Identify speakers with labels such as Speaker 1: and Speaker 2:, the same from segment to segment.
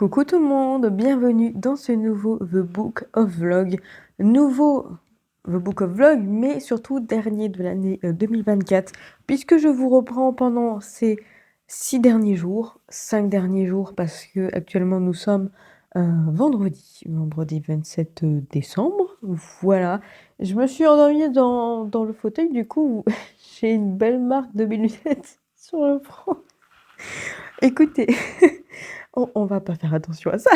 Speaker 1: Coucou tout le monde, bienvenue dans ce nouveau The Book of Vlog. Nouveau The Book of Vlog, mais surtout dernier de l'année 2024, puisque je vous reprends pendant ces 5 derniers jours, parce que actuellement nous sommes vendredi 27 décembre. Voilà, je me suis endormie dans le fauteuil, du coup j'ai une belle marque de mes lunettes sur le front. Écoutez, on va pas faire attention à ça.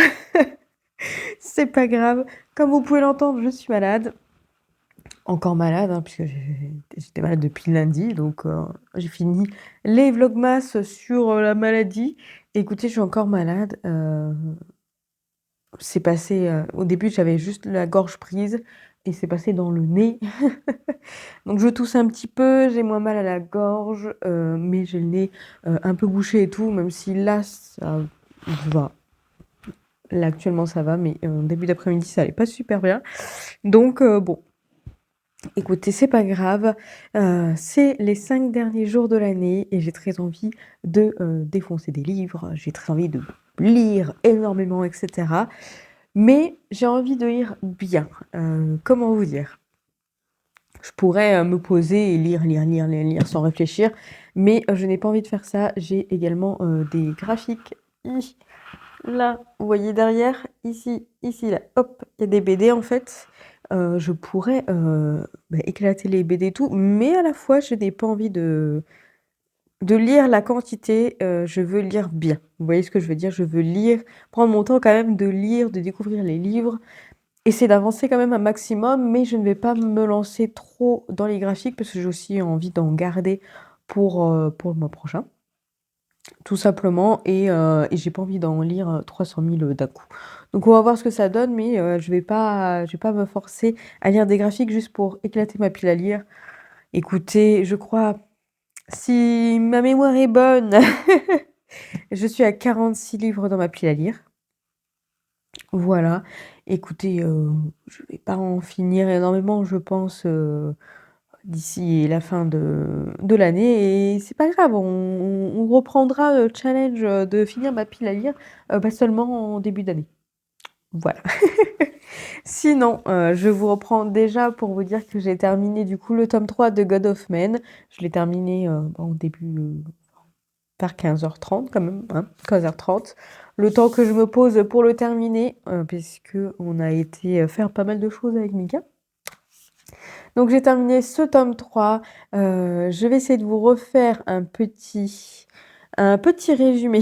Speaker 1: C'est pas grave. Comme vous pouvez l'entendre, je suis malade. Encore malade, hein, puisque j'étais malade depuis lundi. Donc, j'ai fini les vlogmas sur la maladie. Écoutez, je suis encore malade. C'est passé. Au début, j'avais juste la gorge prise. Et c'est passé dans le nez. Donc, je tousse un petit peu. J'ai moins mal à la gorge. Mais j'ai le nez un peu bouché et tout. Même si là, ça va. Là, actuellement, ça va. Mais début d'après-midi, ça allait pas super bien. Donc, bon. Écoutez, c'est pas grave, c'est les 5 derniers jours de l'année et j'ai très envie de, défoncer des livres, j'ai très envie de lire énormément et cetera. Mais j'ai envie de lire bien, comment vous dire? Je pourrais, me poser et lire sans réfléchir, mais je n'ai pas envie de faire ça. J'ai également, des graphiques là, vous voyez derrière, ici, là, hop, il y a des BD en fait. Je pourrais éclater les BD et tout, mais à la fois, je n'ai pas envie de lire la quantité, je veux lire bien. Vous voyez ce que je veux dire? Je veux lire, prendre mon temps quand même de lire, de découvrir les livres, essayer d'avancer quand même un maximum, mais je ne vais pas me lancer trop dans les graphiques parce que j'ai aussi envie d'en garder pour le mois prochain. Tout simplement et j'ai pas envie d'en lire, 300 000, d'un coup. Donc on va voir ce que ça donne, mais je vais pas me forcer à lire des graphiques juste pour éclater ma pile à lire. Écoutez, je crois, si ma mémoire est bonne, je suis à 46 livres dans ma pile à lire. Voilà. Écoutez, je vais pas en finir énormément, je pense, d'ici la fin de l'année et c'est pas grave, on reprendra le challenge de finir ma pile à lire, pas seulement en début d'année. Voilà. Sinon, je vous reprends déjà pour vous dire que j'ai terminé du coup le tome 3 de God of Men. Je l'ai terminé au début, vers 15h30 quand même, hein, 15h30. Le temps que je me pose pour le terminer, puisque on a été faire pas mal de choses avec Mika. Donc j'ai terminé ce tome 3. Je vais essayer de vous refaire un petit résumé,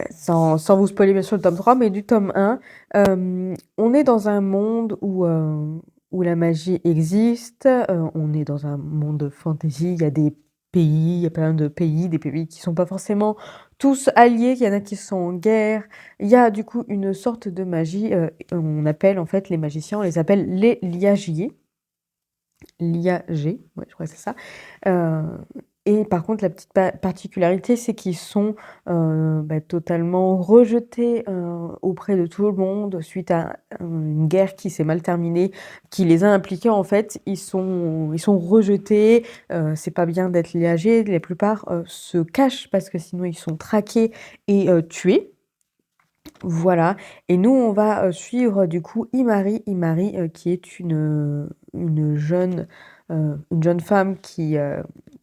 Speaker 1: sans vous spoiler bien sûr le tome 3, mais du tome 1. On est dans un monde où la magie existe, on est dans un monde fantasy, il y a des pays, il y a plein de pays, des pays qui sont pas forcément tous alliés, il y en a qui sont en guerre. Il y a du coup une sorte de magie, on appelle en fait les magiciens, on les appelle les liagiers. L'IAG, ouais, je crois que c'est ça. Et par contre, la petite particularité, c'est qu'ils sont totalement rejetés auprès de tout le monde suite à une guerre qui s'est mal terminée, qui les a impliqués en fait. Ils sont rejetés. C'est pas bien d'être liagé. La plupart se cachent parce que sinon ils sont traqués et tués. Voilà, et nous on va suivre du coup Imari qui est une jeune femme qui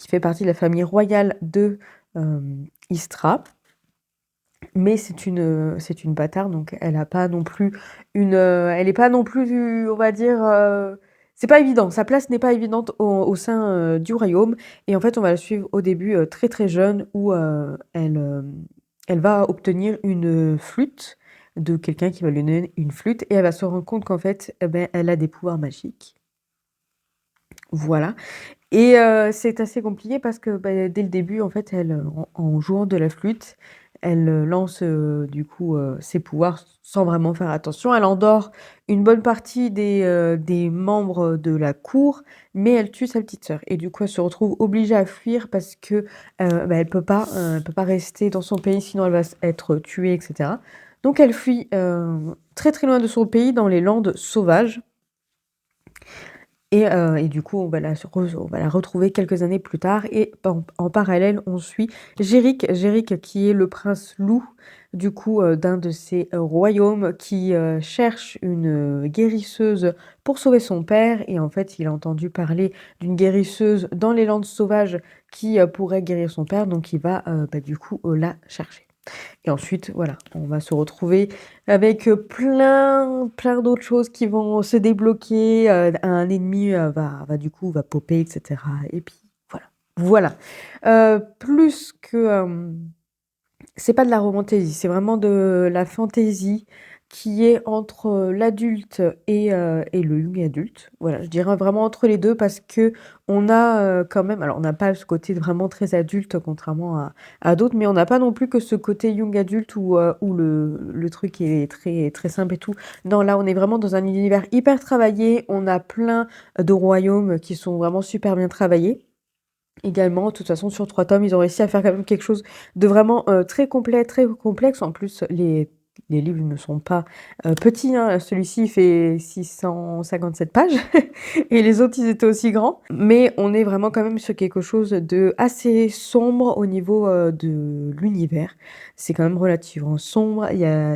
Speaker 1: fait partie de la famille royale de Istra, mais c'est une bâtarde, donc elle a pas non plus elle est pas non plus, on va dire, c'est pas évident, sa place n'est pas évidente au sein du royaume, et en fait on va la suivre au début très très jeune où elle va obtenir une flûte de quelqu'un qui va lui donner une flûte et elle va se rendre compte qu'en fait, eh ben, elle a des pouvoirs magiques. Voilà. Et c'est assez compliqué parce que bah, dès le début, en fait, en jouant de la flûte, elle lance du coup ses pouvoirs sans vraiment faire attention. Elle endort une bonne partie des membres de la cour, mais elle tue sa petite sœur. Et du coup, elle se retrouve obligée à fuir parce que elle peut pas rester dans son pays, sinon elle va être tuée, etc. Donc elle fuit très très loin de son pays, dans les landes sauvages. Et du coup, on va la retrouver quelques années plus tard et en parallèle, on suit Jéric qui est le prince loup, du coup, d'un de ces, royaumes qui, cherche une, guérisseuse pour sauver son père et en fait, il a entendu parler d'une guérisseuse dans les Landes sauvages qui, pourrait guérir son père donc il va, du coup, la chercher. Et ensuite, voilà, on va se retrouver avec plein d'autres choses qui vont se débloquer. Un ennemi du coup va popper, etc. Et puis voilà. Voilà. Plus que c'est pas de la romantasy, c'est vraiment de la fantasy qui est entre l'adulte et le young adulte. Voilà, je dirais vraiment entre les deux parce que on a quand même, alors on n'a pas ce côté vraiment très adulte contrairement à d'autres, mais on n'a pas non plus que ce côté young adulte où le truc est très, très simple et tout. Non, là on est vraiment dans un univers hyper travaillé, on a plein de royaumes qui sont vraiment super bien travaillés. Également, de toute façon, sur 3 tomes, ils ont réussi à faire quand même quelque chose de vraiment, très complet, très complexe. En plus, les livres ne sont pas, petits, hein. Celui-ci, il fait 657 pages et les autres, ils étaient aussi grands. Mais on est vraiment quand même sur quelque chose de assez sombre au niveau, de l'univers. C'est quand même relativement sombre,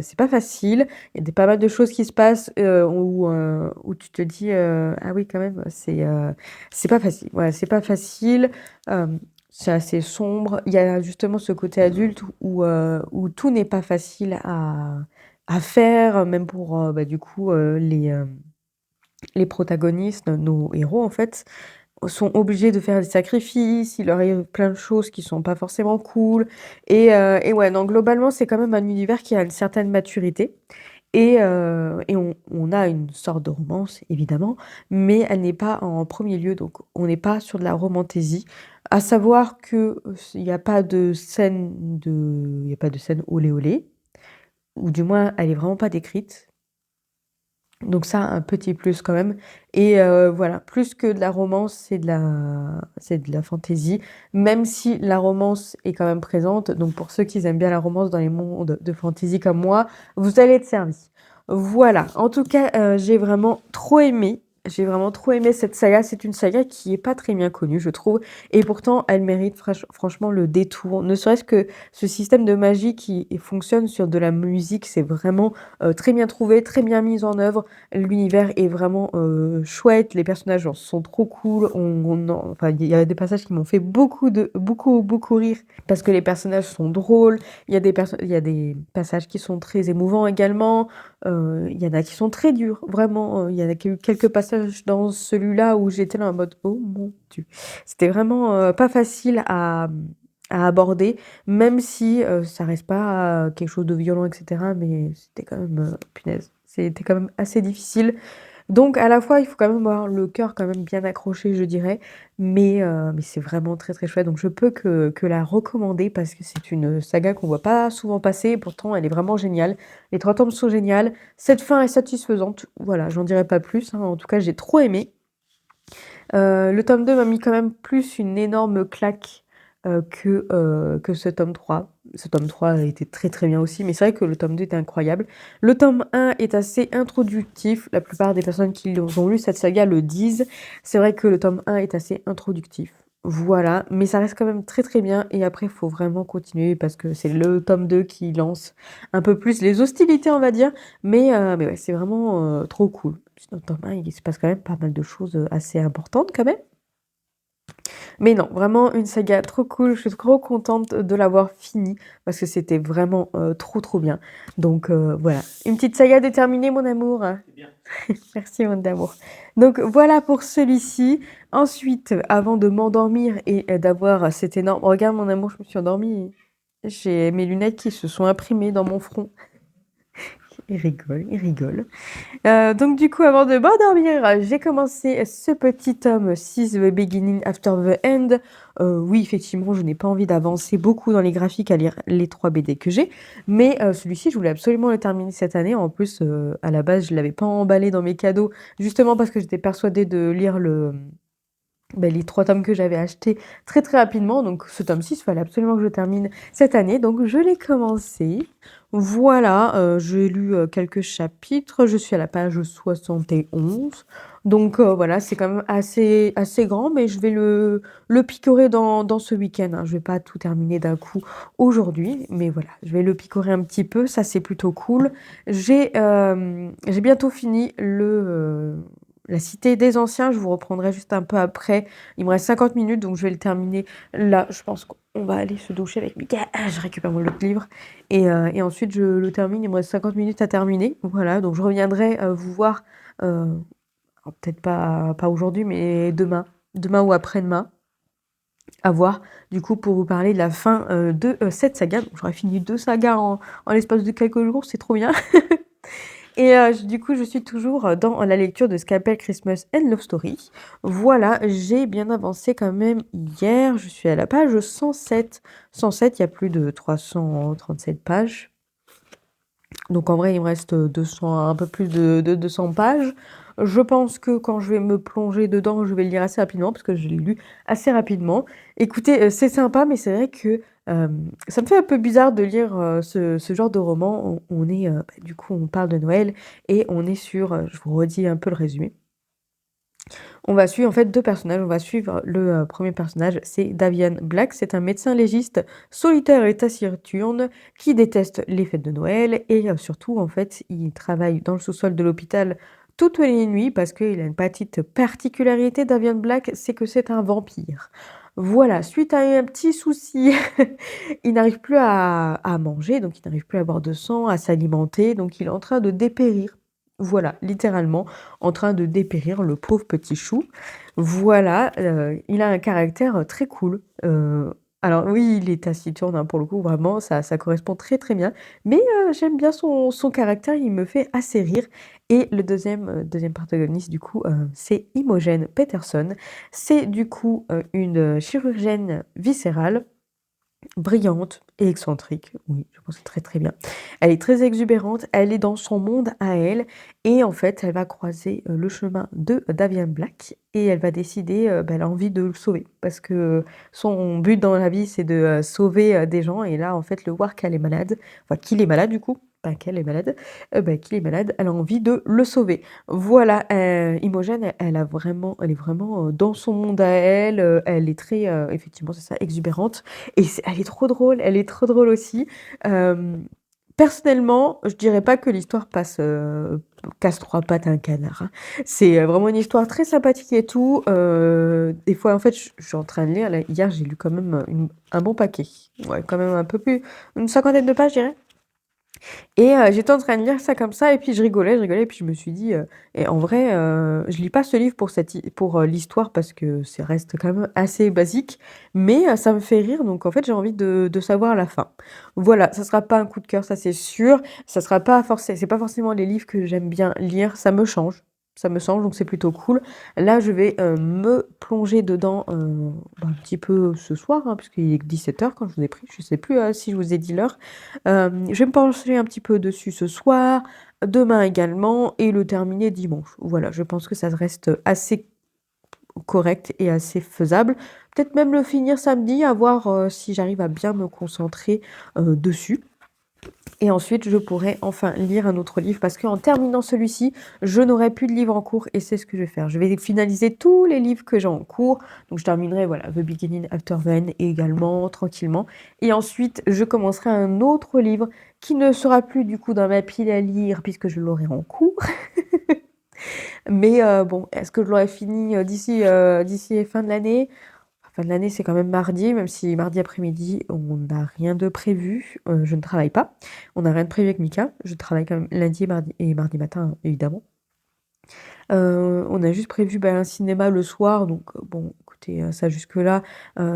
Speaker 1: c'est pas facile, il y a pas mal de choses qui se passent, où tu te dis, «Ah oui, quand même, c'est pas facile». Voilà, c'est pas facile. C'est assez sombre. Il y a justement ce côté adulte où tout n'est pas facile à faire, même pour du coup les protagonistes, nos héros en fait, sont obligés de faire des sacrifices, il leur arrive plein de choses qui sont pas forcément cool. Et ouais, non, globalement, c'est quand même un univers qui a une certaine maturité. Et on a une sorte de romance, évidemment, mais elle n'est pas en premier lieu, donc on n'est pas sur de la romantaisie. À savoir que il n'y a pas de scène il y a pas de scène olé olé, ou du moins elle est vraiment pas décrite. Donc ça, un petit plus quand même. Et voilà, plus que de la romance, c'est de la fantaisie, même si la romance est quand même présente. Donc pour ceux qui aiment bien la romance dans les mondes de fantaisie comme moi, vous allez être servis. Voilà, en tout cas, j'ai vraiment trop aimé. J'ai vraiment trop aimé cette saga. C'est une saga qui est pas très bien connue, je trouve. Et pourtant, elle mérite franchement le détour. Ne serait-ce que ce système de magie qui fonctionne sur de la musique, c'est vraiment très bien trouvé, très bien mis en œuvre. L'univers est vraiment chouette, les personnages genre, sont trop cool. Enfin, il y a des passages qui m'ont fait beaucoup rire parce que les personnages sont drôles. Il y a des passages qui sont très émouvants également. Il y en a qui sont très durs, vraiment. Il y en a eu quelques passages dans celui-là où j'étais là en mode oh mon Dieu. C'était vraiment pas facile à aborder, même si ça reste pas quelque chose de violent, etc. Mais c'était quand même, punaise, c'était quand même assez difficile. Donc à la fois, il faut quand même avoir le cœur quand même bien accroché, je dirais, mais c'est vraiment très très chouette. Donc je peux que la recommander parce que c'est une saga qu'on voit pas souvent passer, et pourtant elle est vraiment géniale. Les 3 tomes sont géniales. Cette fin est satisfaisante. Voilà, j'en dirai pas plus, hein. En tout cas, j'ai trop aimé. Le tome 2 m'a mis quand même plus une énorme claque que ce tome 3. Ce tome 3 a été très très bien aussi, mais c'est vrai que le tome 2 était incroyable. Le tome 1 est assez introductif, la plupart des personnes qui ont lu cette saga le disent. C'est vrai que le tome 1 est assez introductif. Voilà, mais ça reste quand même très très bien et après il faut vraiment continuer parce que c'est le tome 2 qui lance un peu plus les hostilités on va dire, mais ouais, c'est vraiment trop cool. Dans le tome 1 il se passe quand même pas mal de choses assez importantes quand même. Mais non, vraiment une saga trop cool, je suis trop contente de l'avoir finie parce que c'était vraiment trop bien. Donc voilà, une petite saga déterminée mon amour.
Speaker 2: C'est bien.
Speaker 1: Merci mon amour. Donc voilà pour celui-ci. Ensuite, avant de m'endormir et d'avoir cet énorme... Regarde mon amour, je me suis endormie. J'ai mes lunettes qui se sont imprimées dans mon front. Il rigole, il rigole. Donc du coup, avant de m'endormir, j'ai commencé ce petit tome 6, The Beginning After the End. Oui, effectivement, je n'ai pas envie d'avancer beaucoup dans les graphiques à lire les 3 BD que j'ai, mais celui-ci, je voulais absolument le terminer cette année. En plus, à la base, je l'avais pas emballé dans mes cadeaux, justement parce que j'étais persuadée de lire les 3 tomes que j'avais achetés très, très rapidement. Donc ce tome 6, il fallait absolument que je termine cette année. Donc je l'ai commencé. Voilà, j'ai lu, quelques chapitres. Je suis à la page 71. Donc voilà, c'est quand même assez grand, mais je vais le picorer dans ce week-end, hein. Je vais pas tout terminer d'un coup aujourd'hui, mais voilà, je vais le picorer un petit peu, ça c'est plutôt cool. J'ai bientôt fini La Cité des Anciens, je vous reprendrai juste un peu après. Il me reste 50 minutes, donc je vais le terminer là. Je pense qu'on va aller se doucher avec Mika. Ah, je récupère mon autre livre. Et ensuite, je le termine. Il me reste 50 minutes à terminer. Voilà, donc je reviendrai vous voir, alors peut-être pas aujourd'hui, mais demain ou après-demain, à voir, du coup, pour vous parler de la fin de cette saga. Donc j'aurai fini 2 sagas en l'espace de quelques jours, c'est trop bien. Et du coup, je suis toujours dans la lecture de ce qu'appelle Christmas and Love Story. Voilà, j'ai bien avancé quand même hier. Je suis à la page 107. 107, il y a plus de 337 pages. Donc en vrai, il me reste 200, un peu plus de 200 pages. Je pense que quand je vais me plonger dedans, je vais le lire assez rapidement parce que je l'ai lu assez rapidement. Écoutez, c'est sympa, mais c'est vrai que ça me fait un peu bizarre de lire ce genre de roman. On est, du coup, on parle de Noël et on est sur, je vous redis un peu le résumé. On va suivre en fait 2 personnages. On va suivre le premier personnage, c'est Davian Black. C'est un médecin légiste solitaire et taciturne qui déteste les fêtes de Noël et surtout en fait il travaille dans le sous-sol de l'hôpital toutes les nuits parce qu'il a une petite particularité, Davian Black, c'est que c'est un vampire. Voilà, suite à un petit souci, il n'arrive plus à manger, donc il n'arrive plus à boire de sang, à s'alimenter, donc il est en train de dépérir. Voilà, littéralement en train de dépérir, le pauvre petit chou. Voilà, il a un caractère très cool. Alors oui, il est taciturne, hein, pour le coup, vraiment, ça correspond très très bien. Mais j'aime bien son caractère, il me fait assez rire. Et le deuxième protagoniste, du coup, c'est Imogen Peterson. C'est du coup une chirurgienne viscérale brillante et excentrique, oui, je pense très très bien. Elle est très exubérante, elle est dans son monde à elle et en fait, elle va croiser, le chemin de Davian Black et elle va décider, elle a envie de le sauver parce que son but dans la vie, c'est de, sauver, des gens et là, en fait, le voir qu'elle est malade, enfin qu'il est malade du coup, pas qu'elle est malade, qu'il est malade, elle a envie de le sauver. Voilà, Imogen, elle est vraiment, dans son monde à elle, elle est très, effectivement, c'est ça, exubérante et elle est trop drôle aussi. Hem, Personnellement, je dirais pas que l'histoire casse 3 pattes à un canard, hein. C'est, vraiment une histoire très sympathique et tout, des fois, en fait, je suis en train de lire là, hier, j'ai lu quand même, un bon paquet. Ouais, quand même un peu plus une cinquantaine de pages, je dirais. Et j'étais en train de lire ça comme ça et puis je rigolais et puis je me suis dit, et en vrai, je lis pas ce livre pour l'histoire parce que ça reste quand même assez basique, mais ça me fait rire donc en fait, j'ai envie de savoir la fin. Voilà, ça sera pas un coup de cœur, ça c'est sûr, ça sera pas c'est pas forcément les livres que j'aime bien lire, ça me change donc c'est plutôt cool. Là, je vais, me plonger dedans, un petit peu ce soir, hein, puisqu'il est 17 h quand je vous ai pris, je sais plus, si je vous ai dit l'heure. Je vais me pencher un petit peu dessus ce soir, demain également et le terminer dimanche. Voilà, je pense que ça reste assez correct et assez faisable. Peut-être même le finir samedi, à voir, si j'arrive à bien me concentrer, dessus. Et ensuite, je pourrais enfin lire un autre livre parce qu'en terminant celui-ci, je n'aurai plus de livres en cours et c'est ce que je vais faire. Je vais finaliser tous les livres que j'ai en cours. Donc, je terminerai, voilà, The Beginning After Then également, tranquillement. Et ensuite, je commencerai un autre livre qui ne sera plus du coup dans ma pile à lire puisque je l'aurai en cours. Mais bon, est-ce que je l'aurai fini d'ici fin de l'année? Fin de l'année, c'est quand même mardi, même si mardi après-midi, on n'a rien de prévu. Je ne travaille pas. On n'a rien de prévu avec Mika. Je travaille quand même lundi et mardi matin, évidemment. On a juste prévu un cinéma le soir, donc bon, écoutez, ça jusque-là,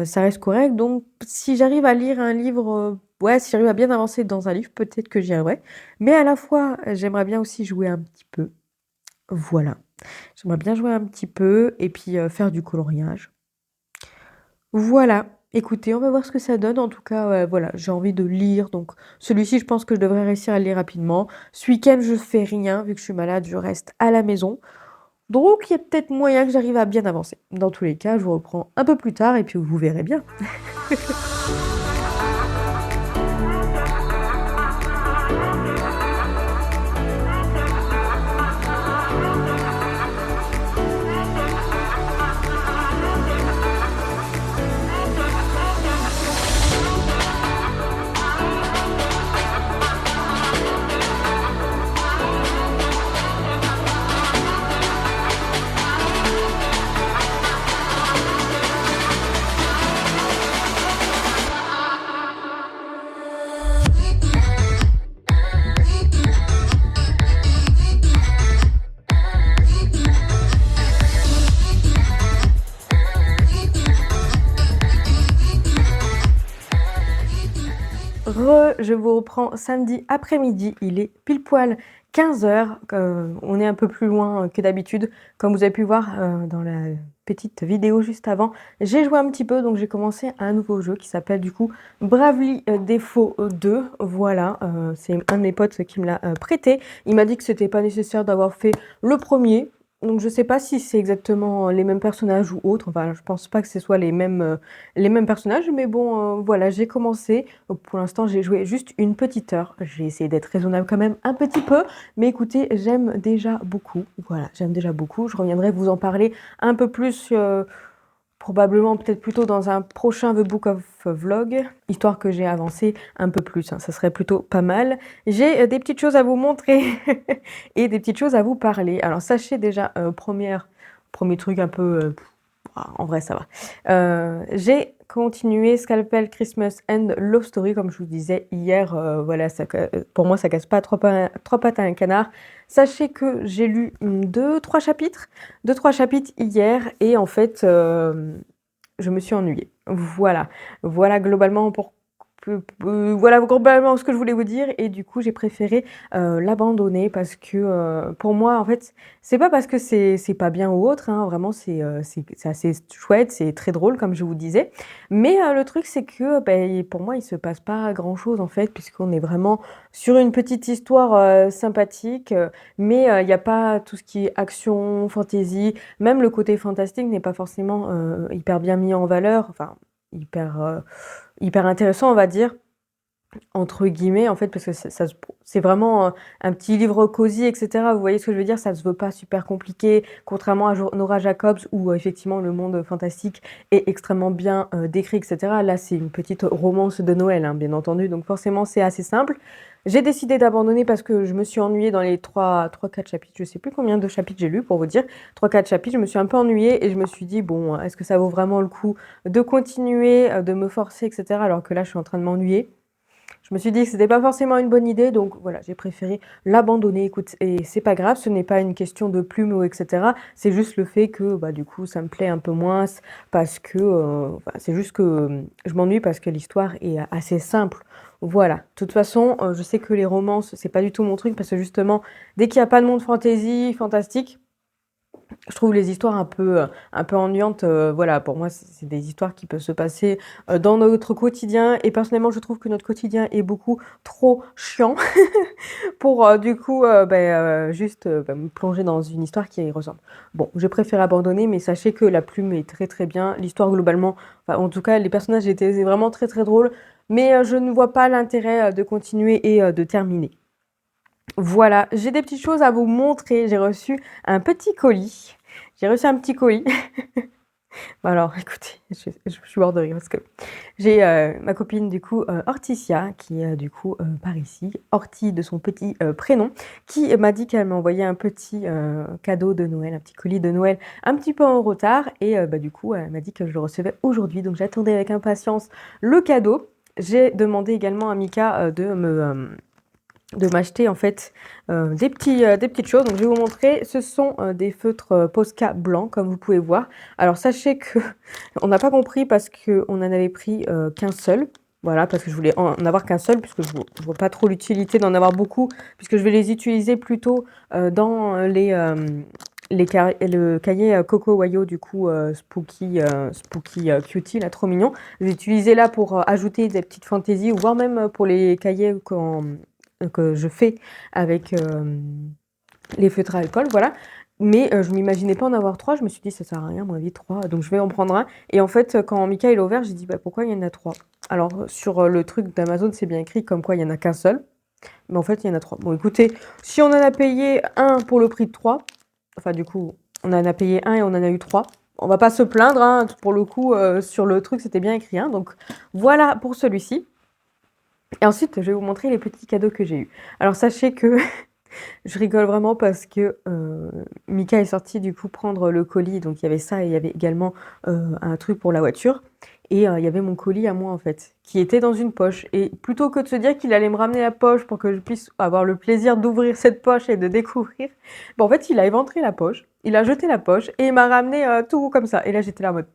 Speaker 1: ça reste correct. Donc, si j'arrive à lire un livre, ouais, si j'arrive à bien avancer dans un livre, peut-être que j'y arriverai. Mais à la fois, j'aimerais bien aussi jouer un petit peu. Voilà. J'aimerais bien jouer un petit peu et puis faire du coloriage. Voilà, écoutez, on va voir ce que ça donne. En tout cas, voilà, j'ai envie de lire, donc celui-ci, je pense que je devrais réussir à le lire rapidement. Ce week-end, je fais rien, vu que je suis malade, je reste à la maison. Donc il y a peut-être moyen que j'arrive à bien avancer. Dans tous les cas, je vous reprends un peu plus tard et puis vous verrez bien. Je vous reprends samedi après-midi, il est pile poil 15h, on est un peu plus loin que d'habitude. Comme vous avez pu voir dans la petite vidéo juste avant, j'ai joué un petit peu, donc j'ai commencé un nouveau jeu qui s'appelle du coup Bravely Default 2. Voilà, c'est un de mes potes qui me l'a prêté. Il m'a dit que c'était pas nécessaire d'avoir fait le premier. Donc je sais pas si c'est exactement les mêmes personnages ou autres, enfin je pense pas que ce soit les mêmes personnages, mais bon voilà, j'ai commencé. Pour l'instant j'ai joué juste une petite heure, j'ai essayé d'être raisonnable quand même un petit peu, mais écoutez, j'aime déjà beaucoup, voilà, j'aime déjà beaucoup. Je reviendrai vous en parler un peu plus probablement peut-être plutôt dans un prochain The Book of Vlog, histoire que j'ai avancé un peu plus, hein, ça serait plutôt pas mal. J'ai des petites choses à vous montrer et des petites choses à vous parler. Alors sachez déjà, premier truc un peu... en vrai ça va. J'ai continué Scalpel Christmas and Love Story, comme je vous disais hier, voilà, pour moi ça casse pas trois pattes à un canard. Sachez que j'ai lu 2-3 chapitres hier et en fait je me suis ennuyée. Voilà globalement voilà globalement ce que je voulais vous dire et du coup j'ai préféré l'abandonner parce que pour moi en fait c'est pas parce que c'est pas bien ou autre, hein, vraiment c'est assez chouette, c'est très drôle comme je vous disais, mais le truc c'est que pour moi il se passe pas grand chose en fait puisqu'on est vraiment sur une petite histoire sympathique, mais il n'y a pas tout ce qui est action, fantasy, même le côté fantastique n'est pas forcément hyper bien mis en valeur, enfin hyper intéressant, on va dire, entre guillemets, en fait, parce que c'est vraiment un petit livre cosy, etc. Vous voyez ce que je veux dire? Ça se veut pas super compliqué, contrairement à Nora Jacobs, où effectivement le monde fantastique est extrêmement bien décrit, etc. Là, c'est une petite romance de Noël, hein, bien entendu, donc forcément, c'est assez simple. J'ai décidé d'abandonner parce que je me suis ennuyée dans les 3-4 chapitres, je sais plus combien de chapitres j'ai lu pour vous dire, 3-4 chapitres, je me suis un peu ennuyée et je me suis dit, bon, est-ce que ça vaut vraiment le coup de continuer, de me forcer, etc. alors que là, je suis en train de m'ennuyer. Je me suis dit que c'était pas forcément une bonne idée, donc voilà, j'ai préféré l'abandonner. Écoute, et c'est pas grave, ce n'est pas une question de plume ou etc. C'est juste le fait que, du coup, ça me plaît un peu moins, parce que, c'est juste que je m'ennuie parce que l'histoire est assez simple. Voilà. De toute façon, je sais que les romances, c'est pas du tout mon truc, parce que justement, dès qu'il n'y a pas de monde fantastique, je trouve les histoires un peu ennuyantes. Voilà, pour moi, c'est des histoires qui peuvent se passer dans notre quotidien. Et personnellement, je trouve que notre quotidien est beaucoup trop chiant pour du coup juste me plonger dans une histoire qui y ressemble. Bon, je préfère abandonner, mais sachez que la plume est très très bien. L'histoire globalement, enfin, en tout cas, les personnages étaient vraiment très très drôles. Mais je ne vois pas l'intérêt de continuer et de terminer. Voilà, j'ai des petites choses à vous montrer. J'ai reçu un petit colis. J'ai reçu un petit colis. Bon alors, écoutez, je suis hors de rire parce que j'ai ma copine du coup, Hortensia, qui est du coup par ici, Horty de son petit prénom, qui m'a dit qu'elle m'envoyait un petit cadeau de Noël, un petit colis de Noël un petit peu en retard. Et du coup, elle m'a dit que je le recevais aujourd'hui. Donc j'attendais avec impatience le cadeau. J'ai demandé également à Mika de m'acheter en fait des petites choses. Donc je vais vous montrer, ce sont des feutres Posca blancs comme vous pouvez voir. Alors sachez que on n'a pas compris parce qu'on en avait pris qu'un seul. Voilà, parce que je voulais en avoir qu'un seul, puisque je ne vois pas trop l'utilité d'en avoir beaucoup, puisque je vais les utiliser plutôt dans le cahier Coco Wayo du coup Spooky Cutie, là trop mignon. Je vais utiliser là pour ajouter des petites fantaisies, ou voire même pour les cahiers que je fais avec les feutres à alcool, voilà. Mais je m'imaginais pas en avoir 3. Je me suis dit: «Ça sert à rien, à mon avis 3, donc je vais en prendre un» et en fait, quand Mika il a ouvert, j'ai dit: «Bah, pourquoi il y en a 3?» Alors, sur, le truc d'Amazon, c'est bien écrit comme quoi il y en a qu'un seul, mais en fait, il y en a 3. Bon écoutez, si on en a payé un pour le prix de 3, enfin du coup, on en a payé un et on en a eu 3, on va pas se plaindre, hein, pour le coup, sur le truc, c'était bien écrit, hein, donc voilà pour celui-ci et ensuite, je vais vous montrer les petits cadeaux que j'ai eus. Alors sachez que je rigole vraiment parce que Mika est sorti du coup prendre le colis, donc il y avait ça et il y avait également un truc pour la voiture. Et il y avait mon colis à moi en fait, qui était dans une poche. Et plutôt que de se dire qu'il allait me ramener la poche pour que je puisse avoir le plaisir d'ouvrir cette poche et de découvrir, en fait il a éventré la poche, il a jeté la poche et il m'a ramené tout comme ça. Et là j'étais là en mode,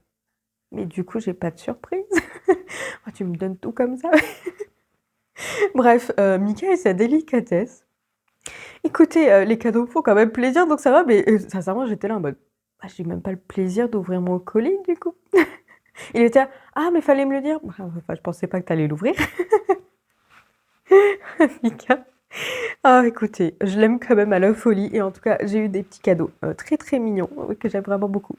Speaker 1: mais du coup j'ai pas de surprise. Oh, tu me donnes tout comme ça. Bref, Mika et sa délicatesse. Écoutez, les cadeaux font quand même plaisir, donc ça va, mais sincèrement, j'étais là en mode: «Ah, j'ai même pas le plaisir d'ouvrir mon colis, du coup». Il était là: «Ah, mais fallait me le dire». Enfin, je pensais pas que tu allais l'ouvrir. Mika. Ah, écoutez, je l'aime quand même à la folie et en tout cas, j'ai eu des petits cadeaux, très, très mignons, que j'aime vraiment beaucoup.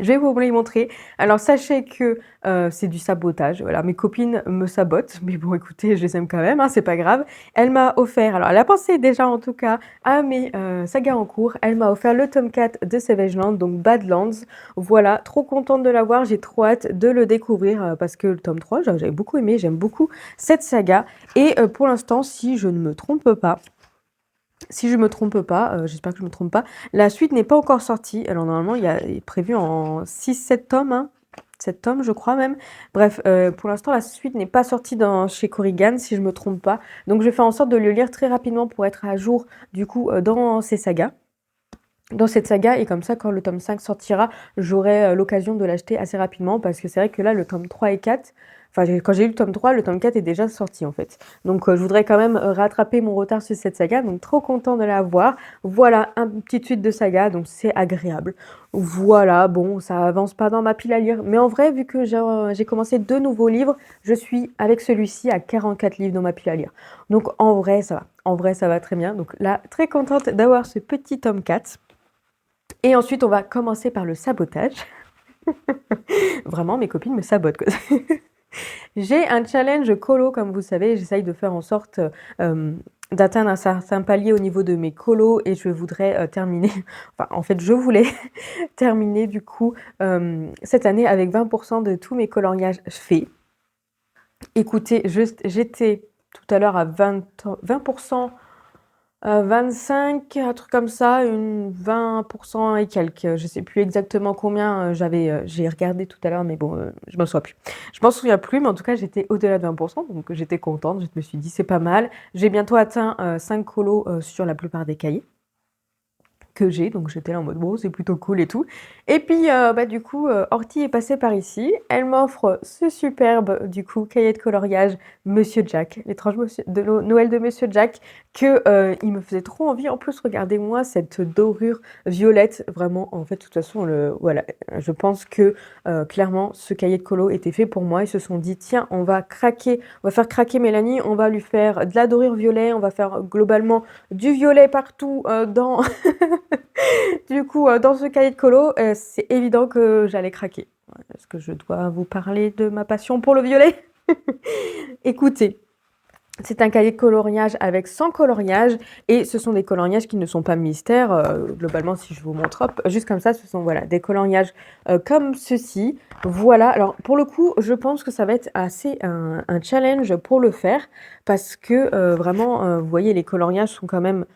Speaker 1: Je vais vous les montrer. Alors sachez que, c'est du sabotage, voilà, mes copines me sabotent, mais bon écoutez, je les aime quand même, hein, c'est pas grave. Elle m'a offert alors elle a pensé déjà en tout cas à mes, sagas en cours. Elle m'a offert le tome 4 de Savage Land, donc Badlands. Voilà, trop contente de l'avoir, j'ai trop hâte de le découvrir, parce que le tome 3, j'avais beaucoup aimé, j'aime beaucoup cette saga et pour l'instant, si je ne me trompe pas, j'espère que je me trompe pas, la suite n'est pas encore sortie. Alors normalement, il est prévu en 6-7 tomes, hein, 7 tomes je crois même. Bref, pour l'instant, la suite n'est pas sortie chez Corrigan, si je me trompe pas. Donc je vais faire en sorte de le lire très rapidement pour être à jour, du coup, dans ces sagas. Dans cette saga, et comme ça, quand le tome 5 sortira, j'aurai l'occasion de l'acheter assez rapidement, parce que c'est vrai que là, le tome 3 et 4, enfin, quand j'ai eu le tome 3, le tome 4 est déjà sorti, en fait. Donc, je voudrais quand même rattraper mon retard sur cette saga, donc trop content de la voir. Voilà, une petite suite de saga, donc c'est agréable. Voilà, bon, ça avance pas dans ma pile à lire, mais en vrai, vu que j'ai commencé 2 nouveaux livres, je suis, avec celui-ci, à 44 livres dans ma pile à lire. Donc, en vrai, ça va. En vrai, ça va très bien. Donc là, très contente d'avoir ce petit tome 4. Et ensuite, on va commencer par le sabotage. Vraiment, mes copines me sabotent, quoi. J'ai un challenge colo, comme vous savez, j'essaye de faire en sorte d'atteindre un certain palier au niveau de mes colos et je voudrais terminer, enfin en fait je voulais terminer du coup cette année avec 20% de tous mes coloriages faits. Écoutez, j'étais tout à l'heure à 20%, 25, un truc comme ça, 20% et quelques. Je sais plus exactement combien j'ai regardé tout à l'heure, mais bon, je m'en souviens plus. Je m'en souviens plus, mais en tout cas, j'étais au-delà de 20%, donc j'étais contente. Je me suis dit, c'est pas mal. J'ai bientôt atteint 5 colos sur la plupart des cahiers que j'ai, donc j'étais là en mode bon c'est plutôt cool et tout. Et puis du coup Horty est passée par ici, elle m'offre ce superbe du coup cahier de coloriage Monsieur Jack, l'étrange Noël de Monsieur Jack, que il me faisait trop envie. En plus regardez-moi cette dorure violette, vraiment en fait de toute façon voilà, je pense que clairement ce cahier de colo était fait pour moi. Ils se sont dit tiens on va faire craquer Mélanie, on va lui faire de la dorure violet, on va faire globalement du violet partout dans du coup, dans ce cahier de colo, c'est évident que j'allais craquer. Est-ce que je dois vous parler de ma passion pour le violet? Écoutez, c'est un cahier de coloriage avec 100 coloriages et ce sont des coloriages qui ne sont pas mystères. Globalement, si je vous montre, hop, juste comme ça, ce sont voilà, des coloriages comme ceci. Voilà, alors pour le coup, je pense que ça va être assez un challenge pour le faire parce que vraiment, vous voyez, les coloriages sont quand même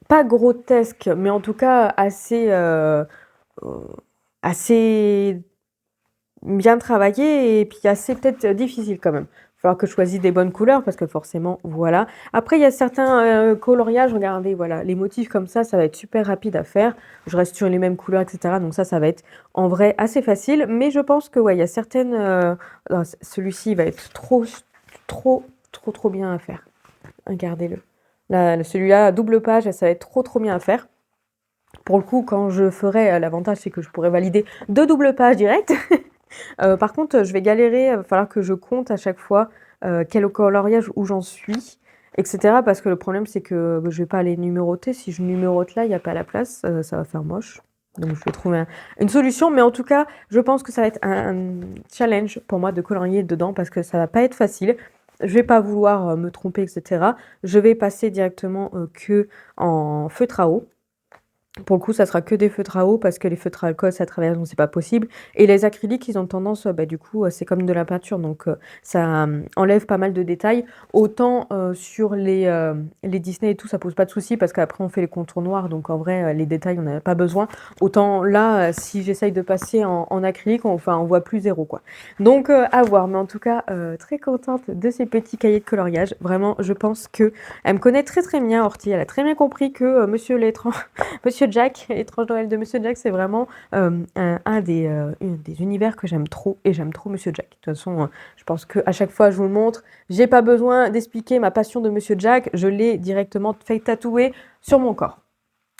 Speaker 1: pas grotesque, mais en tout cas assez bien travaillé et puis assez peut-être difficile quand même. Il va falloir que je choisisse des bonnes couleurs parce que forcément, voilà. Après, il y a certains coloriages, regardez, voilà, les motifs comme ça va être super rapide à faire. Je reste sur les mêmes couleurs, etc. Donc ça va être en vrai assez facile. Mais je pense que, ouais, il y a certaines... celui-ci va être trop bien à faire. Regardez-le. Celui-là, à double page, ça va être trop bien à faire. Pour le coup, quand je ferai, l'avantage, c'est que je pourrais valider 2 doubles pages directes. Par contre, je vais galérer, il va falloir que je compte à chaque fois quel coloriage où j'en suis. etc. Parce que le problème, c'est que je vais pas les numéroter. Si je numérote là, il n'y a pas la place, ça va faire moche. Donc je vais trouver une solution. Mais en tout cas, je pense que ça va être un challenge pour moi de colorier dedans parce que ça va pas être facile. Je vais pas vouloir me tromper, etc. Je vais passer directement que en feutre à eau. Pour le coup, ça sera que des feutres à eau parce que les feutres à alcool, ça traverse, donc c'est pas possible. Et les acryliques, ils ont tendance, du coup, c'est comme de la peinture, donc ça enlève pas mal de détails. Autant sur les Disney et tout, ça pose pas de souci parce qu'après on fait les contours noirs, donc en vrai, les détails, on n'en a pas besoin. Autant là, si j'essaye de passer en acrylique, on voit plus zéro, quoi. Donc à voir, mais en tout cas, très contente de ces petits cahiers de coloriage. Vraiment, je pense que elle me connaît très très bien, Horty. Elle a très bien compris que Monsieur l'étrange Monsieur Jack, Étrange Noël de Monsieur Jack, c'est vraiment un des univers que j'aime trop et j'aime trop Monsieur Jack. De toute façon, je pense qu'à chaque fois je vous le montre, j'ai pas besoin d'expliquer ma passion de Monsieur Jack, je l'ai directement fait tatouer sur mon corps.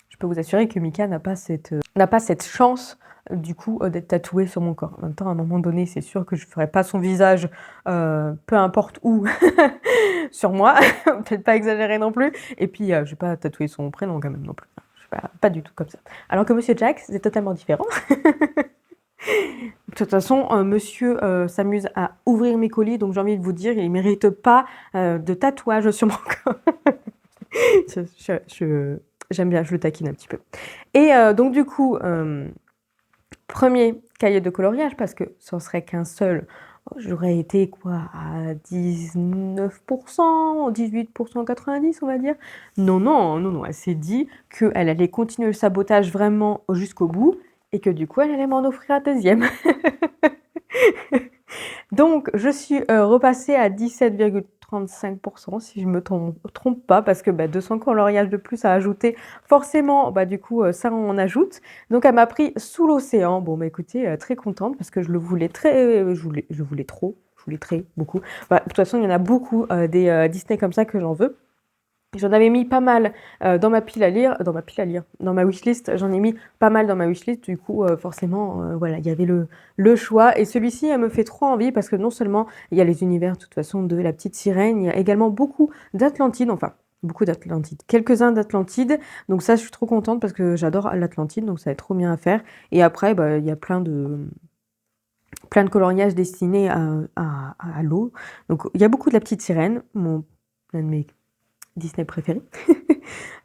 Speaker 1: Je peux vous assurer que Mika n'a pas cette chance du coup d'être tatouée sur mon corps. En même temps, à un moment donné, c'est sûr que je ferai pas son visage, peu importe où, sur moi, peut-être pas exagérer non plus. Et puis, je vais pas tatouer son prénom quand même non plus. Pas du tout comme ça. Alors que Monsieur Jack, c'est totalement différent. De toute façon, monsieur s'amuse à ouvrir mes colis, donc j'ai envie de vous dire, il ne mérite pas de tatouage sur mon corps. J'aime bien, je le taquine un petit peu. Et donc du coup, premier cahier de coloriage, parce que ça ne serait qu'un seul, j'aurais été quoi à 19%, 18%, 90%, on va dire. Non, elle s'est dit qu'elle allait continuer le sabotage vraiment jusqu'au bout et que du coup, elle allait m'en offrir un deuxième. Donc, je suis repassée à 17,35% si je me trompe pas, parce que 200 coloriages de plus à ajouter, forcément, du coup, ça on ajoute. Donc, elle m'a pris sous l'océan. Bon, écoutez, très contente parce que je le voulais je voulais trop, je voulais très beaucoup. De toute façon, il y en a beaucoup des Disney comme ça que j'en veux. J'en avais mis pas mal dans ma wishlist, j'en ai mis pas mal dans ma wishlist, du coup forcément voilà, il y avait le choix et celui-ci elle me fait trop envie parce que non seulement il y a les univers de toute façon de la petite sirène, il y a également beaucoup d'Atlantide, quelques-uns d'Atlantide, donc ça je suis trop contente parce que j'adore l'Atlantide, donc ça va être trop bien à faire et après il y a plein de coloriages destinés à l'eau, donc il y a beaucoup de la petite sirène, l'un de mes Disney préféré.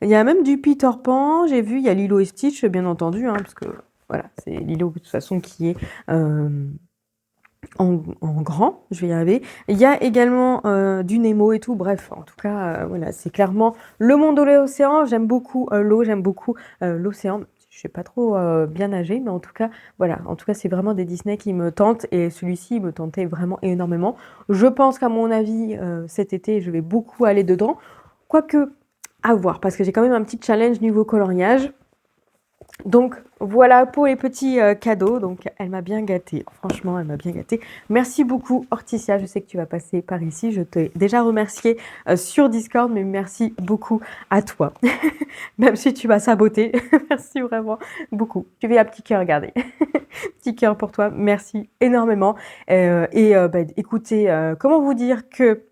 Speaker 1: Il y a même du Peter Pan, j'ai vu, il y a Lilo et Stitch, bien entendu, parce que voilà, c'est Lilo de toute façon qui est en grand, je vais y arriver. Il y a également du Nemo et tout, bref, en tout cas, voilà, c'est clairement le monde de l'océan. J'aime beaucoup l'eau, j'aime beaucoup l'océan. Je sais pas trop bien nager, mais en tout cas, voilà, en tout cas, c'est vraiment des Disney qui me tentent et celui-ci me tentait vraiment énormément. Je pense qu'à mon avis, cet été, je vais beaucoup aller dedans. Quoique, à voir, parce que j'ai quand même un petit challenge niveau coloriage. Donc voilà pour les petits cadeaux. Donc elle m'a bien gâtée. Franchement, elle m'a bien gâtée. Merci beaucoup Hortensia. Je sais que tu vas passer par ici. Je t'ai déjà remercié sur Discord, mais merci beaucoup à toi. Même si tu m'as saboté. Merci vraiment beaucoup. Tu fais un petit cœur, regardez. Petit cœur pour toi. Merci énormément. Écoutez, comment vous dire que